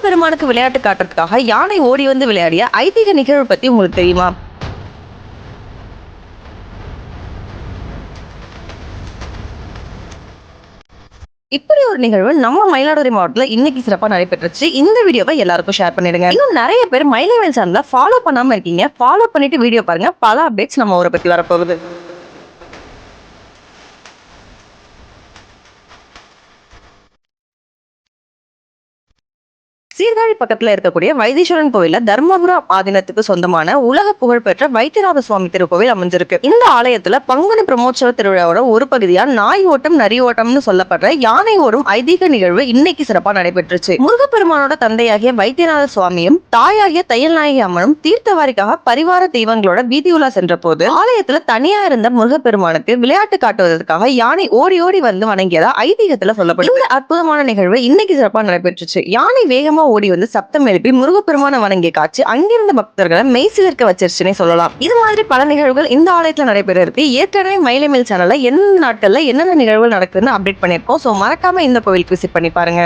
முருகப்பெருமானுக்கு விளையாட்டு காட்டுறதுக்காக யானை ஓடி வந்து விளையாடிய ஐதீக நிகழ்வு பத்தி உங்களுக்கு தெரியுமா? இப்படி ஒரு நிகழ்வு நம்ம மயிலாடுதுறை மாவட்டத்துல இன்னைக்கு சிறப்பா நடைபெற்றுச்சு. இந்த வீடியோவை எல்லாருக்கும் ஷேர் பண்ணிடுங்க. இன்னும் நிறைய பேர் மயிலவேல் சேனலை ஃபாலோ பண்ணாம இருக்கீங்க. ஃபாலோ பண்ணிட்டு வீடியோ பாருங்க. பல அப்டேட்ஸ் நம்ம ஊரை பத்தி வரப்போகுது. சீர்காழி பக்கத்துல இருக்கக்கூடிய வைத்தீஸ்வரன் கோயில்ல தர்மபுரம் ஆதீனத்துக்கு சொந்தமான உலக புகழ்பெற்ற வைத்தியநாத சுவாமி திருக்கோவில் அமைஞ்சிருக்கு. இந்த ஆலயத்துல பங்குனி பிரம்மோற்சவ திருவிழாவோட ஒரு பகுதியா நாய் ஓட்டம் நரி ஓட்டம்னு சொல்லப்படுற யானை ஓடும் ஐதீக நிகழ்வு இன்னைக்கு சிறப்பா நடைபெற்றுச்சு. முருகப்பெருமானோட தந்தையாகிய வைத்தியநாத சுவாமியும் தாயாகிய தையல்நாயகி அம்மனும் தீர்த்தவாரிக்காக பரிவார தெய்வங்களோட வீதி உலா சென்ற போது ஆலயத்துல தனியா இருந்த முருகப்பெருமானுக்கு விளையாட்டு காட்டுவதற்காக யானை ஓடி ஓடி வந்து வணங்கியதா ஐதீகத்துல சொல்லப்படுது. இந்த அற்புதமான நிகழ்வு இன்னைக்கு சிறப்பா நடைபெற்றுச்சு. யானை வேகமா ஓடி வந்து சப்தம் எழுப்பி முருகப்பெருமான வணங்கிய காட்சி அங்கிருந்த பக்தர்களை மெய்சிலிருக்க வச்சிருச்சுன்னே சொல்லலாம். இது மாதிரி பல நிகழ்வுகள் இந்த ஆலயத்துல நடைபெற இருக்கு. ஏற்கனவே மயிலமேல் சேனல்ல எந்த நாட்கள்ல என்னென்ன நிகழ்வுகள் நடக்குதுன்னு அப்டேட் பண்ணிருக்கோம். சோ மறக்காம இந்த கோவிலுக்கு விசிட் பண்ணி பாருங்க.